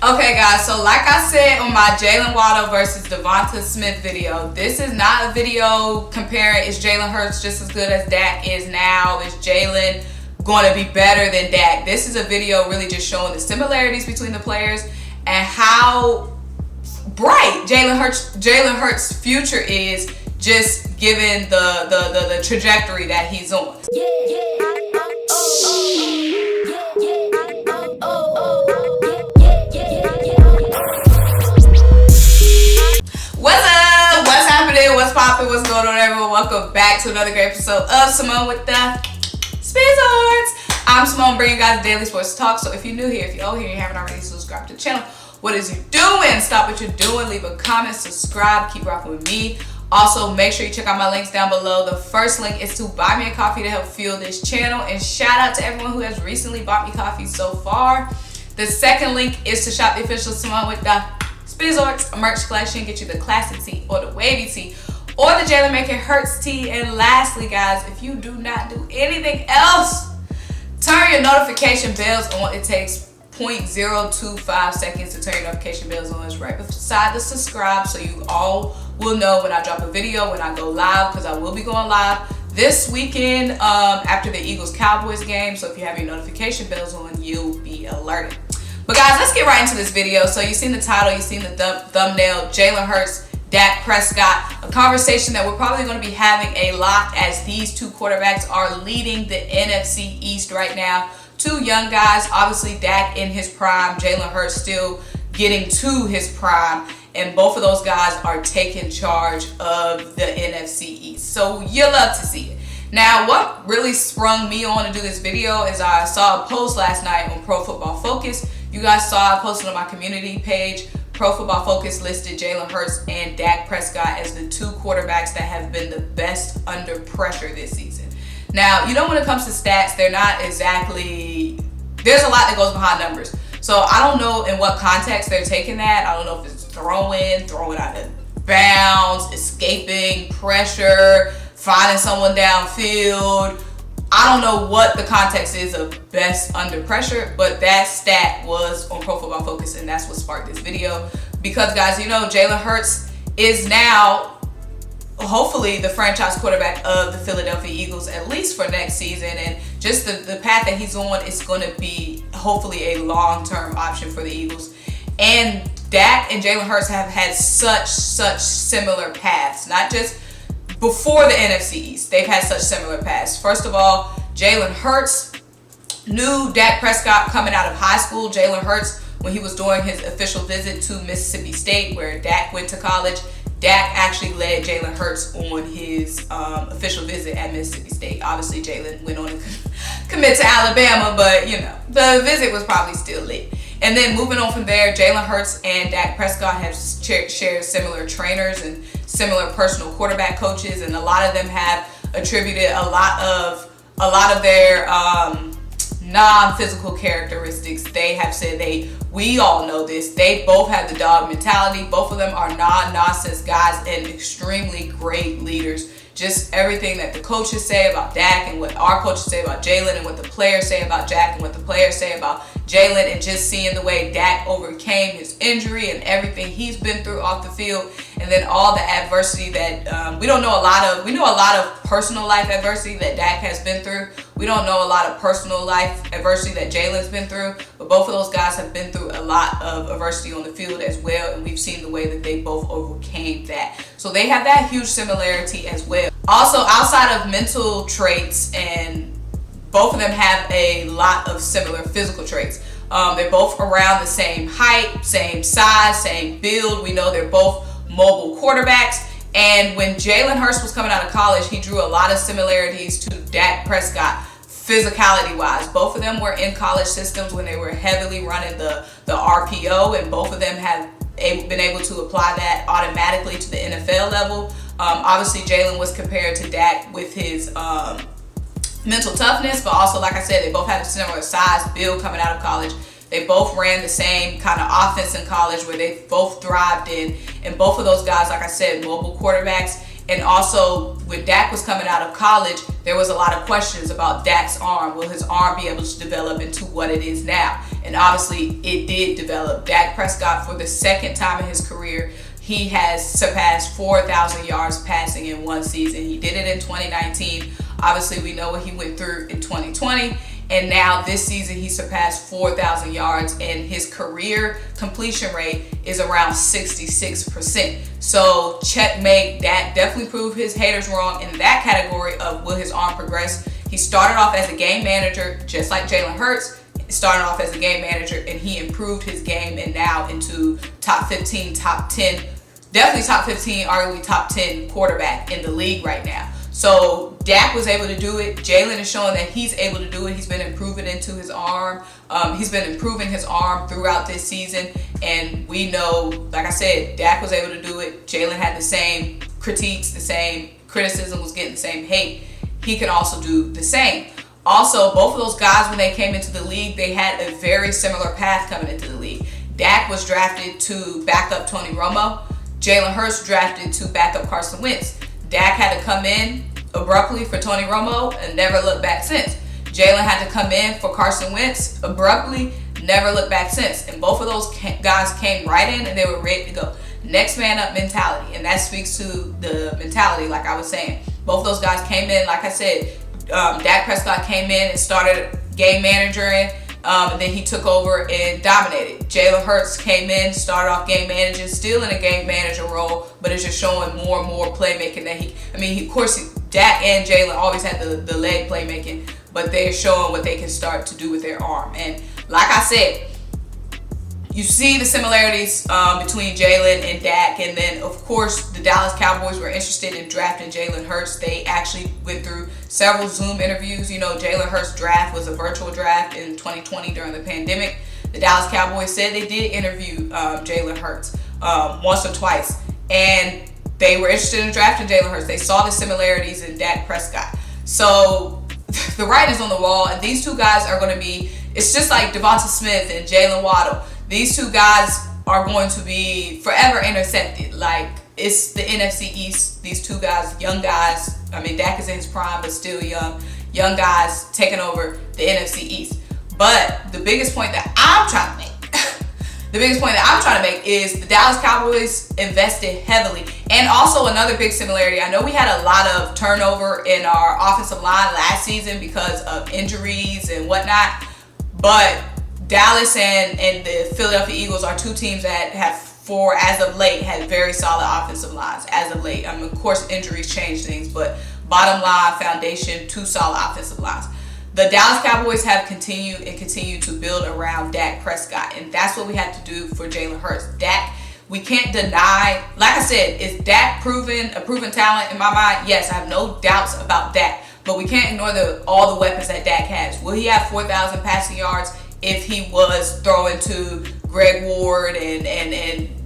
Okay guys, so like I said on my Jalen Waddle versus DeVonta Smith video, this is not a video comparing is Jalen Hurts just as good as Dak is now, is Jalen going to be better than Dak. This is a video really just showing the similarities between the players and how bright Jalen Hurts' future is, just given the trajectory that he's on. What's up? What's happening? What's popping? What's going on, everyone? Welcome back to another great episode of Symone with the Sports. I'm Symone, bringing you guys daily sports talk. So if you're new here, if you're old here, and you haven't already subscribed to the channel, what is you doing? Stop what you're doing. Leave a comment, subscribe, keep rocking with me. Also, make sure you check out my links down below. The first link is to buy me a coffee to help fuel this channel. And shout out to everyone who has recently bought me coffee so far. The second link is to shop the official Symone with the Sports merch collection. Get you the classic tee or the wavy tee or the Jalen Make It Hurts tee. And lastly, guys, if you do not do anything else, turn your notification bells on. It takes 0.025 seconds to turn your notification bells on. It's right beside the subscribe, so you all will know when I drop a video, when I go live, because I will be going live this weekend after the Eagles Cowboys game. So if you have your notification bells on, you'll be alerted. But guys, let's get right into this video. So you've seen the title, you've seen the thumbnail, Jalen Hurts, Dak Prescott, a conversation that we're probably going to be having a lot as these two quarterbacks are leading the NFC East right now. Two young guys, obviously Dak in his prime, Jalen Hurts still getting to his prime, and both of those guys are taking charge of the NFC East. So you'll love to see it. Now, what really sprung me on to do this video is I saw a post last night on Pro Football Focus. You guys saw I posted on my community page. Pro Football Focus listed Jalen Hurts and Dak Prescott as the two quarterbacks that have been the best under pressure this season. Now, you know, when it comes to stats, they're not exactly, there's a lot that goes behind numbers. So I don't know in what context they're taking that. I don't know if it's throwing out of bounds, escaping pressure, finding someone downfield. I don't know what the context is of best under pressure, but that stat was on Pro Football Focus, and that's what sparked this video. Because, guys, you know, Jalen Hurts is now hopefully the franchise quarterback of the Philadelphia Eagles, at least for next season. And just the path that he's on is going to be hopefully a long-term option for the Eagles. And Dak and Jalen Hurts have had such similar paths, not just before the NFC East. They've had such similar paths. First of all, Jalen Hurts knew Dak Prescott coming out of high school. Jalen Hurts, when he was doing his official visit to Mississippi State, where Dak went to college, Dak actually led Jalen Hurts on his official visit at Mississippi State. Obviously, Jalen went on to commit to Alabama, but, you know, the visit was probably still lit. And then moving on from there, Jalen Hurts and Dak Prescott have shared similar trainers and similar personal quarterback coaches, and a lot of them have attributed a lot of their non-physical characteristics. They have said we all know this, they both have the dog mentality. Both of them are non-nonsense guys and extremely great leaders. Just everything that the coaches say about Dak and what our coaches say about Jalen, and what the players say about Dak and what the players say about Jalen, and just seeing the way Dak overcame his injury and everything he's been through off the field, and then all the adversity that we know a lot of personal life adversity that Dak has been through. We don't know a lot of personal life adversity that Jalen's been through, but both of those guys have been through a lot of adversity on the field as well, and we've seen the way that they both overcame that. So they have that huge similarity as well. Also, outside of mental traits, and both of them have a lot of similar physical traits. They're both around the same height, same size, same build. We know they're both mobile quarterbacks. And when Jalen Hurts was coming out of college, he drew a lot of similarities to Dak Prescott physicality-wise. Both of them were in college systems when they were heavily running the RPO, and both of them have been able to apply that automatically to the NFL level. Obviously, Jalen was compared to Dak with his mental toughness, but also, like I said, they both had a similar size, build coming out of college. They both ran the same kind of offense in college where they both thrived in. And both of those guys, like I said, mobile quarterbacks. And also, when Dak was coming out of college, there was a lot of questions about Dak's arm. Will his arm be able to develop into what it is now? and obviously it did develop. Dak Prescott, for the second time in his career, he has surpassed 4,000 yards passing in one season. He did it in 2019. Obviously, we know what he went through in 2020. And now this season, he surpassed 4,000 yards, and his career completion rate is around 66%. So checkmate. Dak definitely proved his haters wrong in that category of will his arm progress. He started off as a game manager, just like Jalen Hurts. Started off as a game manager, and he improved his game, and now into top 15, top 10, definitely top 15, arguably top 10 quarterback in the league right now. So Dak was able to do it. Jalen is showing that he's able to do it. He's been improving into his arm. He's been improving his arm throughout this season. And we know, like I said, Dak was able to do it. Jalen had the same critiques, the same criticism, was getting the same hate. He can also do the same. Also, both of those guys, when they came into the league, they had a very similar path coming into the league. Dak was drafted to back up Tony Romo. Jalen Hurts drafted to back up Carson Wentz. Dak had to come in abruptly for Tony Romo and never looked back since. Jalen had to come in for Carson Wentz abruptly, never looked back since. And both of those guys came right in and they were ready to go. Next man up mentality. And that speaks to the mentality, like I was saying. Both of those guys came in, like I said, Dak Prescott came in and started game managing, and then he took over and dominated. Jalen Hurts came in, started off game managing, still in a game manager role, but it's just showing more and more playmaking that of course, Dak and Jalen always had the leg playmaking, but they're showing what they can start to do with their arm. And like I said, you see the similarities between Jalen and Dak, and then of course the Dallas Cowboys were interested in drafting Jalen Hurts. They actually went through several Zoom interviews. You know, Jalen Hurts' draft was a virtual draft in 2020 during the pandemic. The Dallas Cowboys said they did interview Jalen Hurts once or twice, and they were interested in drafting Jalen Hurts. They saw the similarities in Dak Prescott. So the writing's on the wall, and these two guys are going to be, it's just like DeVonta Smith and Jalen Waddle. These two guys are going to be forever intersected. Like, it's the NFC East. These two guys, young guys. I mean, Dak is in his prime, but still young. Young guys taking over the NFC East. But the biggest point that I'm trying to make, is the Dallas Cowboys invested heavily. And also another big similarity. I know we had a lot of turnover in our offensive line last season because of injuries and whatnot. But Dallas and the Philadelphia Eagles are two teams that have, as of late, had very solid offensive lines. As of late, of course, injuries change things, but bottom line, foundation, two solid offensive lines. The Dallas Cowboys have continued to build around Dak Prescott, and that's what we have to do for Jalen Hurts. Dak, we can't deny, like I said, is Dak a proven talent in my mind? Yes, I have no doubts about Dak, but we can't ignore all the weapons that Dak has. Will he have 4,000 passing yards if he was throwing to Greg Ward and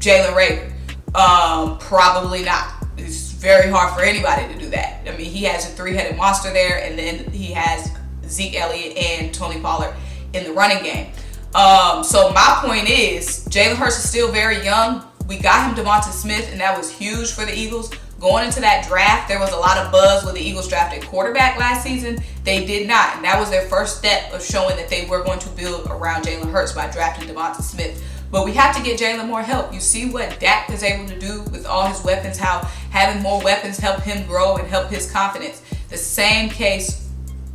Jalen Reagor? Probably not. It's very hard for anybody to do that. I mean, he has a three-headed monster there, and then he has Zeke Elliott and Tony Pollard in the running game. So my point is, Jalen Hurts is still very young. We got him DeVonta Smith, and that was huge for the Eagles. Going into that draft, there was a lot of buzz when the Eagles drafted quarterback last season. They did not, and that was their first step of showing that they were going to build around Jalen Hurts by drafting DeVonta Smith. But we have to get Jalen more help. You see what Dak is able to do with all his weapons, how having more weapons help him grow and help his confidence. The same case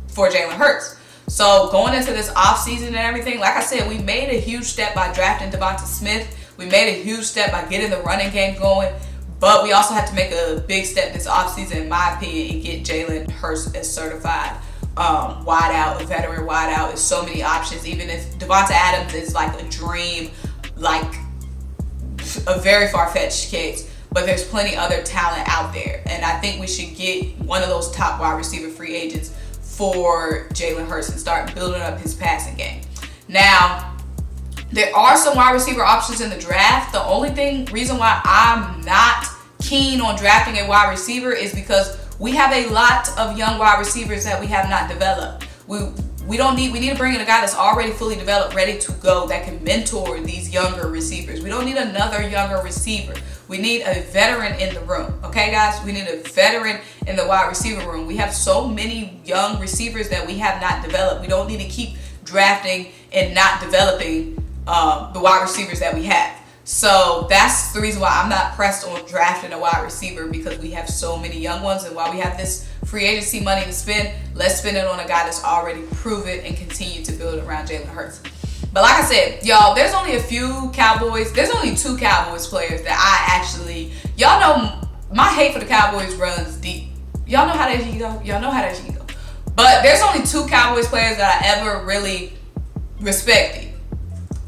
for Jalen Hurts. So going into this offseason and everything, like I said, we made a huge step by drafting DeVonta Smith. We made a huge step by getting the running game going. But we also have to make a big step this offseason, in my opinion, and get Jalen Hurts as certified wideout, a veteran wideout. There's so many options. Even if Devonta Adams is like a dream, like a very far-fetched case, but there's plenty other talent out there. And I think we should get one of those top wide receiver free agents for Jalen Hurts and start building up his passing game. Now, there are some wide receiver options in the draft. The only reason why I'm not keen on drafting a wide receiver is because we have a lot of young wide receivers that we have not developed. We need to bring in a guy that's already fully developed, ready to go, that can mentor these younger receivers. We don't need another younger receiver. We need a veteran in the room. Okay, guys? We need a veteran in the wide receiver room. We have so many young receivers that we have not developed. We don't need to keep drafting and not developing the wide receivers that we have. So that's the reason why I'm not pressed on drafting a wide receiver, because we have so many young ones, and while we have this free agency money to spend, let's spend it on a guy that's already proven and continue to build around Jalen Hurts. But like I said, y'all, there's only a few Cowboys, there's only 2 Cowboys players that I actually, y'all know my hate for the Cowboys runs deep. Y'all know how that shit go. Y'all know how that shit go. But there's only 2 Cowboys players that I ever really respected.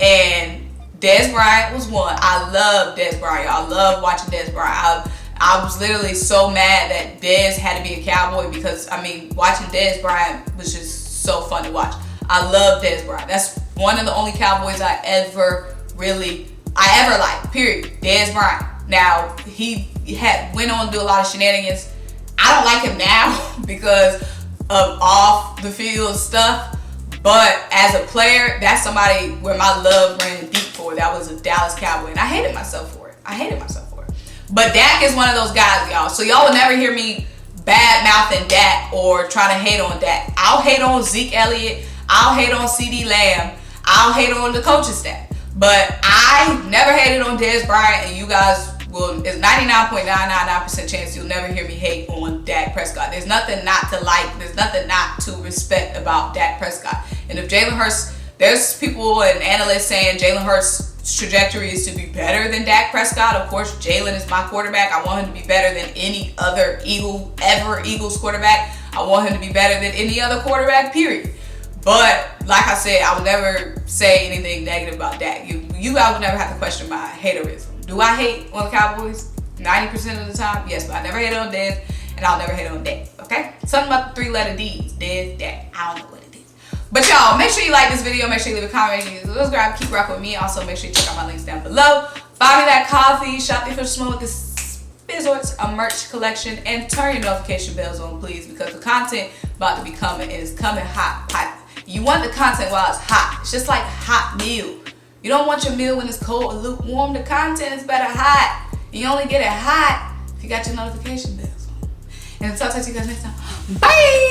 And Dez Bryant was one. I love Dez Bryant. I love watching Dez Bryant. I was literally so mad that Dez had to be a Cowboy, because, I mean, watching Dez Bryant was just so fun to watch. I love Dez Bryant. That's one of the only Cowboys I ever liked, period. Dez Bryant. Now, he went on to do a lot of shenanigans. I don't like him now because of off the field stuff. But as a player, that's somebody where my love ran deep for. That was a Dallas Cowboy, and I hated myself for it. But Dak is one of those guys, y'all. So y'all will never hear me bad-mouthing Dak or trying to hate on Dak. I'll hate on Zeke Elliott. I'll hate on CD Lamb. I'll hate on the coaching staff. But I never hated on Dez Bryant, and you guys will, it's 99.999% chance you'll never hear me hate on Dak Prescott. There's nothing not to like. There's nothing not to respect about Dak Prescott. And if Jalen Hurts, there's people and analysts saying Jalen Hurts' trajectory is to be better than Dak Prescott. Of course, Jalen is my quarterback. I want him to be better than any other Eagles quarterback. I want him to be better than any other quarterback, period. But like I said, I would never say anything negative about Dak. You guys would never have to question my haterism. Do I hate on the Cowboys? 90% of the time, yes, but I never hate on Dez, and I'll never hate on Dak, okay? Something about the 3-letter D's, Dez, Dak, I don't know what it is. But y'all, make sure you like this video, make sure you leave a comment, make sure you subscribe, keep rocking with me. Also, make sure you check out my links down below. Buy me that coffee, shop there for Symone with the Sports, a merch collection, and turn your notification bells on, please, because the content about to be coming is coming hot. You want the content while it's hot. It's just like hot meal. You don't want your meal when it's cold or lukewarm. The content is better hot. You only get it hot if you got your notification bells on. And I'll talk to you guys next time. Bye!